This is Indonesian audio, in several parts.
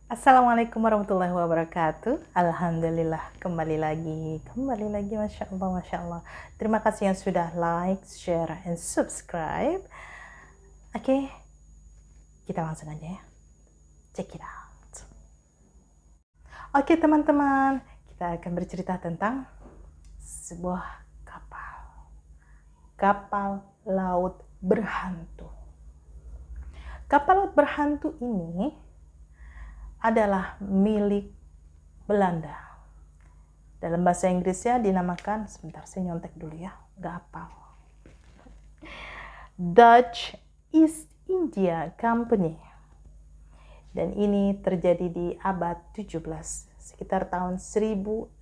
Assalamualaikum warahmatullahi wabarakatuh. Alhamdulillah, kembali lagi, Masya Allah, Masya Allah. Terima kasih yang sudah like, share, and subscribe. Oke, kita langsung aja ya. Check it out. Oke teman-teman, kita akan bercerita tentang sebuah kapal laut berhantu. Kapal laut berhantu ini adalah milik Belanda. Dalam bahasa Inggrisnya dinamakan, sebentar saya nyontek dulu ya, nggak hafal. Dutch East India Company. Dan ini terjadi di abad 17, sekitar tahun 1641.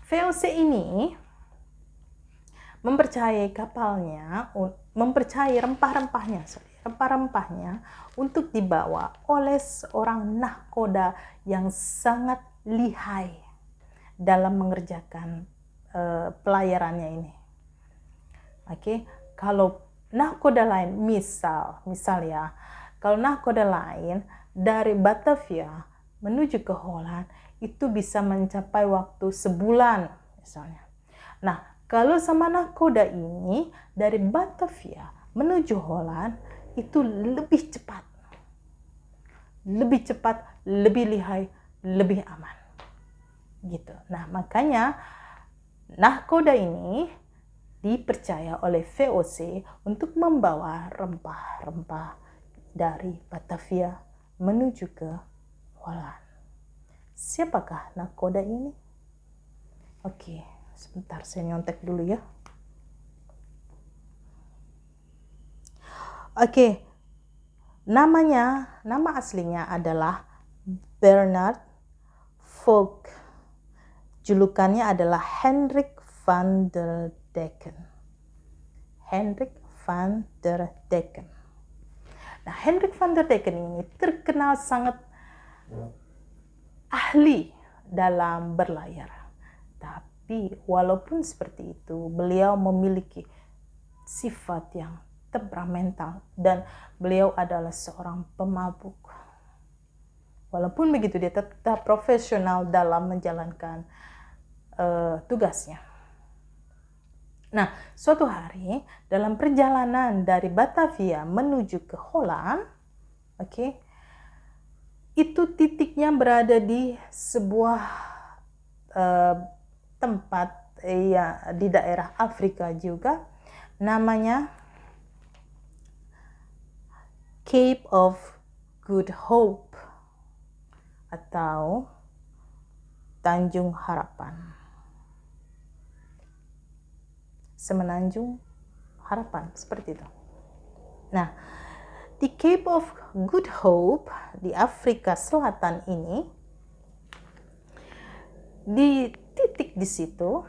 VOC ini mempercayai rempah-rempahnya untuk dibawa oleh seorang nahkoda yang sangat lihai dalam mengerjakan pelayarannya ini. Oke, kalau nahkoda lain, misal ya, kalau nahkoda lain dari Batavia menuju ke Holland itu bisa mencapai waktu sebulan misalnya. Nah, kalau sama nahkoda ini dari Batavia menuju Holland itu lebih cepat, lebih lihai, lebih aman, gitu. Nah, makanya nahkoda ini dipercaya oleh VOC untuk membawa rempah-rempah dari Batavia menuju ke Holland. Siapakah nahkoda ini? Oke, sebentar saya nyontek dulu ya. Oke, nama aslinya adalah Bernard Vogt. Julukannya adalah Hendrik van der Decken. Nah, Hendrik van der Decken ini terkenal sangat ahli dalam berlayar. Tapi walaupun seperti itu, beliau memiliki sifat yang temperamental dan beliau adalah seorang pemabuk. Walaupun begitu, dia tetap profesional dalam menjalankan tugasnya. Nah, suatu hari dalam perjalanan dari Batavia menuju ke Holland, itu titiknya berada di sebuah tempat ya di daerah Afrika juga, namanya Cape of Good Hope atau Tanjung Harapan, Semenanjung Harapan, seperti itu. Nah, di Cape of Good Hope di Afrika Selatan ini, di titik di situ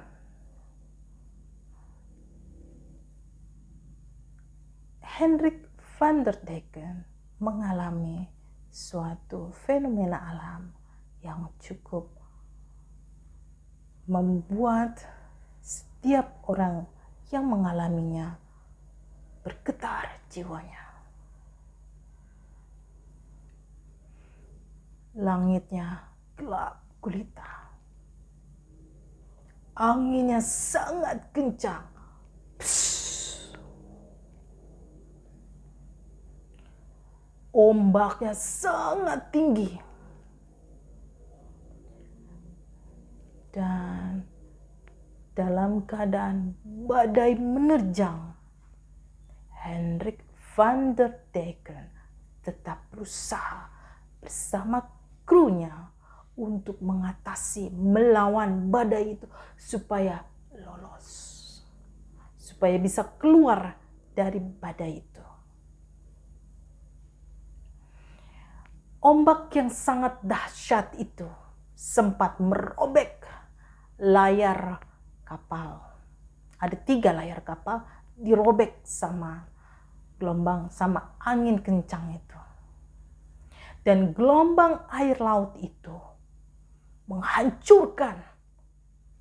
Hendrik van der Decken mengalami suatu fenomena alam yang cukup membuat setiap orang yang mengalaminya bergetar jiwanya. Langitnya gelap gulita. Anginnya sangat kencang. Ombaknya sangat tinggi. Dan dalam keadaan badai menerjang, Hendrik van der Decken tetap berusaha bersama krunya untuk mengatasi, melawan badai itu supaya lolos, supaya bisa keluar dari badai itu. Ombak yang sangat dahsyat itu sempat merobek layar kapal. Ada 3 layar kapal dirobek sama gelombang, sama angin kencang itu. Dan gelombang air laut itu menghancurkan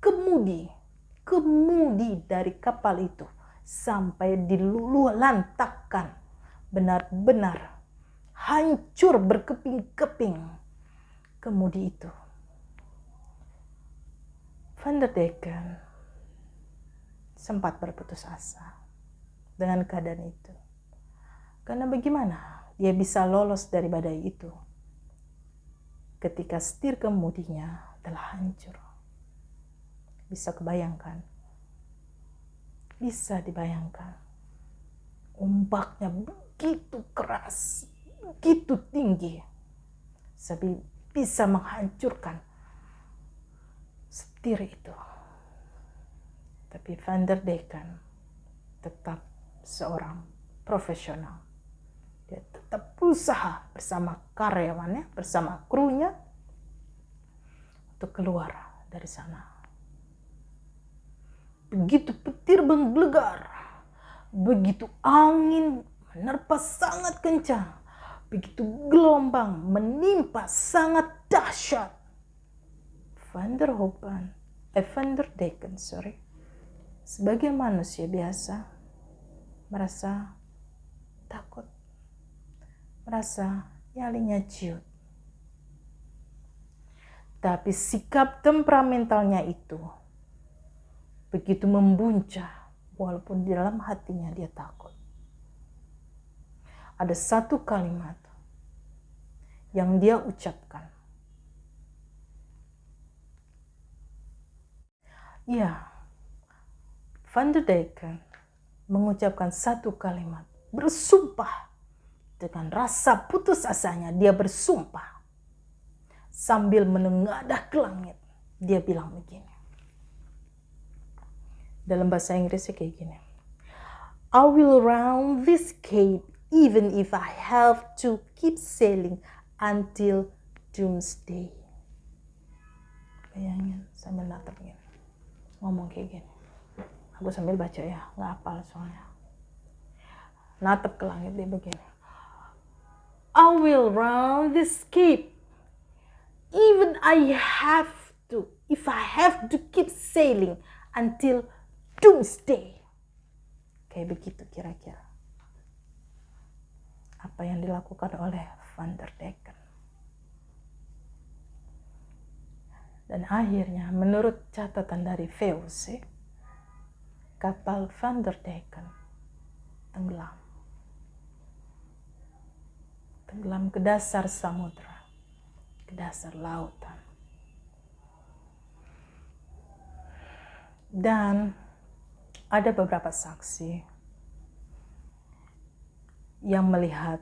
kemudi dari kapal itu sampai diluluhlantakkan, benar-benar hancur berkeping-keping kemudi itu. Van der Decken sempat berputus asa dengan keadaan itu. Karena bagaimana dia bisa lolos dari badai itu ketika setir kemudinya telah hancur? Bisa kebayangkan? Bisa dibayangkan. Ombaknya begitu keras, begitu tinggi, sampai bisa menghancurkan setir itu. Tapi Van der Decken tetap seorang profesional. Dia tetap berusaha bersama karyawannya, bersama krunya untuk keluar dari sana. Begitu petir menggelegar, begitu angin menerpa sangat kencang, begitu gelombang menimpa sangat dahsyat, Van der Decken, sebagai manusia biasa merasa takut, merasa nyalinya ciut. Tapi sikap temperamentalnya itu begitu membuncah, walaupun di dalam hatinya dia takut. Ada satu kalimat yang dia ucapkan. Ya, Van der Decken mengucapkan satu kalimat, bersumpah. Dengan rasa putus asanya dia bersumpah. Sambil menengadah ke langit, dia bilang begini. Dalam bahasa Inggrisnya kayak gini. I will round this cape even if I have to keep sailing until doomsday. Bayangin sambil natap gini. Ngomong kayak gini. Aku sambil baca ya, nggak hafal soalnya. Natap ke langit dia begini. I will round this cape even if I have to keep sailing until doomsday. Kayak begitu kira-kira apa yang dilakukan oleh Van der Decken. Dan akhirnya menurut catatan dari VOC, kapal Van der Decken tenggelam. Tenggelam ke dasar samudra, ke dasar lautan. Dan ada beberapa saksi yang melihat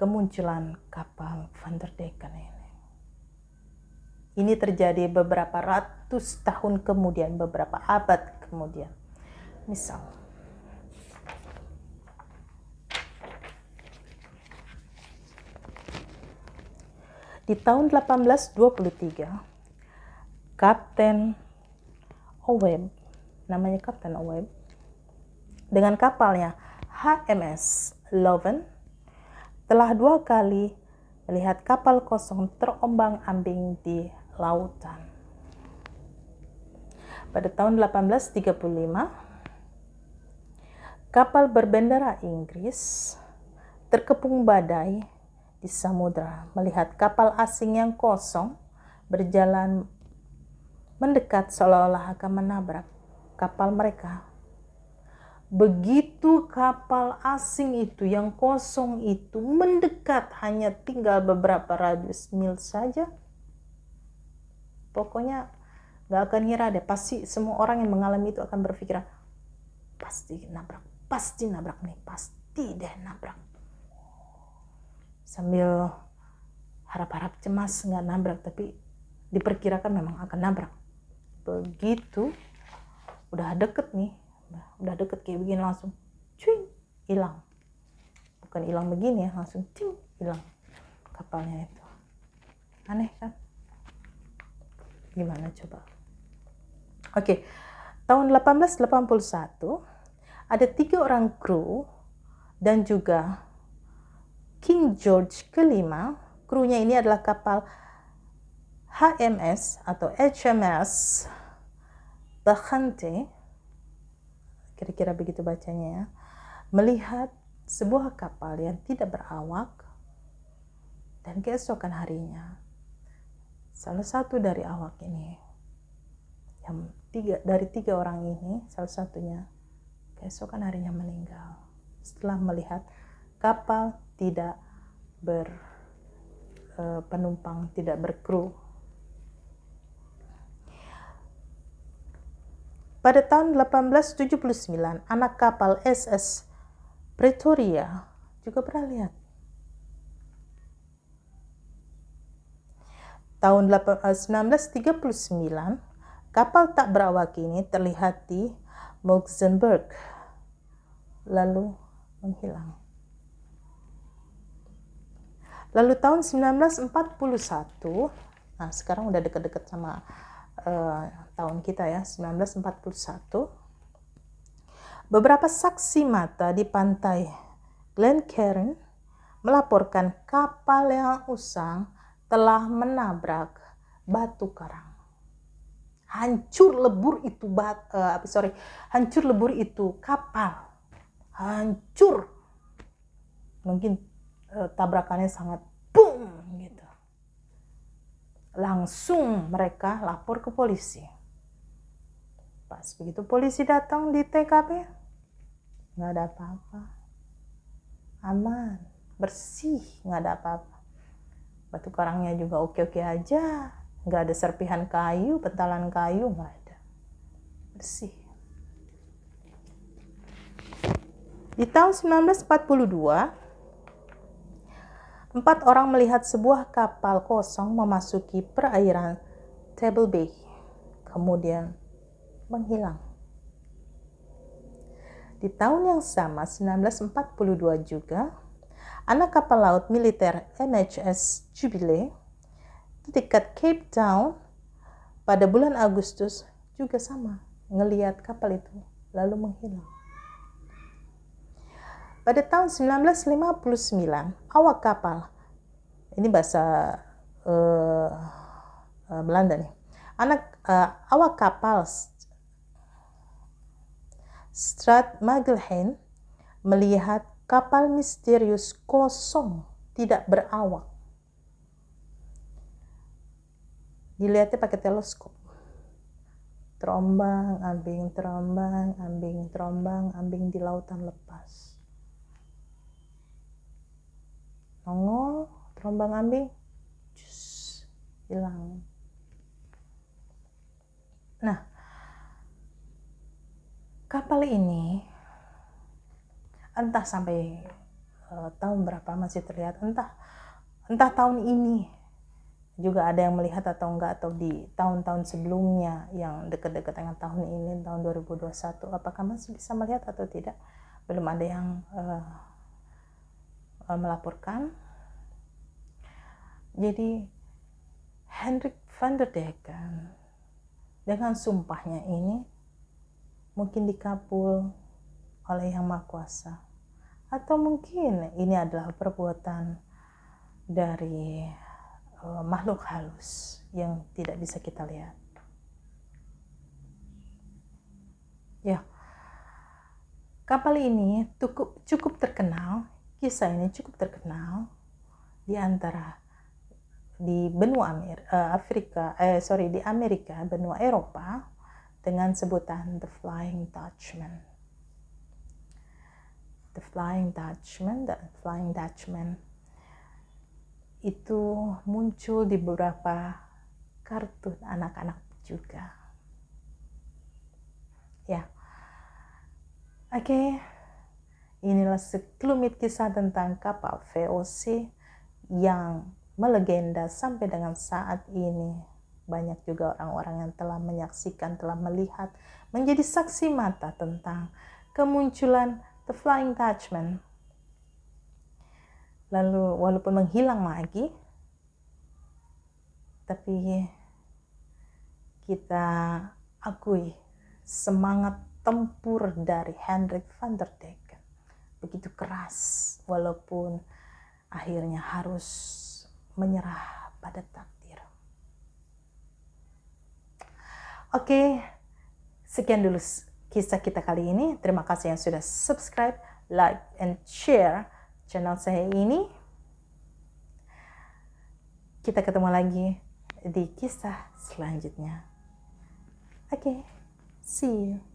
kemunculan kapal Van der Decken ini. Ini terjadi beberapa ratus tahun kemudian, beberapa abad kemudian. Misal, di tahun 1823, Kapten Owen, namanya Kapten Owen, dengan kapalnya HMS Leuven telah 2 kali melihat kapal kosong terombang-ambing di lautan. Pada tahun 1835, kapal berbendera Inggris terkepung badai di samudra melihat kapal asing yang kosong berjalan mendekat seolah-olah akan menabrak kapal mereka. Begitu kapal asing itu yang kosong itu mendekat, hanya tinggal beberapa radius mil saja, pokoknya gak akan ngira deh, pasti semua orang yang mengalami itu akan berpikir pasti nabrak nih, pasti deh nabrak. Sambil harap-harap cemas gak nabrak, tapi diperkirakan memang akan nabrak. Begitu udah deket kayak begini, langsung cuing, hilang. Bukan hilang begini ya, langsung cuing, hilang kapalnya itu. Aneh kan? Gimana coba? Oke, tahun 1881 ada 3 orang kru dan juga King George kelima. Krunya ini adalah kapal HMS atau HMS Bacchante, kira-kira begitu bacanya ya, melihat sebuah kapal yang tidak berawak, dan keesokan harinya salah satu dari awak ini, dari tiga orang ini, salah satunya keesokan harinya meninggal setelah melihat kapal tidak berpenumpang, tidak berkru. Pada tahun 1879, anak kapal SS Pretoria juga pernah lihat. Tahun 1939, kapal tak berawak ini terlihat di Muizenberg, lalu menghilang. Lalu tahun 1941, nah sekarang udah dekat-dekat sama tahun kita ya, 1941, beberapa saksi mata di pantai Glencairn melaporkan kapal yang usang telah menabrak batu karang. Hancur lebur itu kapal. Hancur. Mungkin tabrakannya sangat boom gitu. Langsung mereka lapor ke polisi. Pas begitu polisi datang di TKP, nggak ada apa-apa. Aman, bersih, nggak ada apa-apa. Batu karangnya juga oke-oke aja. Nggak ada serpihan kayu, bentalan kayu, nggak ada. Bersih. Di tahun 1942, 4 orang melihat sebuah kapal kosong memasuki perairan Table Bay, kemudian menghilang. Di tahun yang sama, 1942 juga, anak kapal laut militer MHS Jubilee di dekat Cape Town pada bulan Agustus juga sama, ngelihat kapal itu lalu menghilang. Pada tahun 1959, awak kapal, ini bahasa Belanda nih, awak kapal Straat-Magelhaen melihat kapal misterius kosong, tidak berawak. Dilihatnya pakai teleskop. Terombang, ambing, terombang, ambing, terombang, ambing di lautan lepas. Nongol, terombang ambing, hilang. Nah, kapal ini entah sampai tahun berapa masih terlihat, entah tahun ini juga ada yang melihat atau enggak, atau di tahun-tahun sebelumnya yang dekat-dekat dengan tahun ini, tahun 2021, apakah masih bisa melihat atau tidak, belum ada yang melaporkan. Jadi Hendrik van der Decken dengan sumpahnya ini mungkin dikabul oleh Yang Maha Kuasa, atau mungkin ini adalah perbuatan dari makhluk halus yang tidak bisa kita lihat. Ya, kapal ini cukup terkenal, kisah ini cukup terkenal di benua di Amerika, benua Eropa, dengan sebutan The Flying Dutchman. The Flying Dutchman itu muncul di beberapa kartun anak-anak juga. Ya, oke. Inilah sekelumit kisah tentang kapal VOC yang melegenda sampai dengan saat ini. Banyak juga orang-orang yang telah menyaksikan, telah melihat, menjadi saksi mata tentang kemunculan The Flying Dutchman. Lalu walaupun menghilang lagi, tapi kita akui semangat tempur dari Hendrik van der Decken begitu keras, walaupun akhirnya harus menyerah pada takdir. Oke, sekian dulu kisah kita kali ini. Terima kasih yang sudah subscribe, like and share channel saya ini. Kita ketemu lagi di kisah selanjutnya. Oke, see you.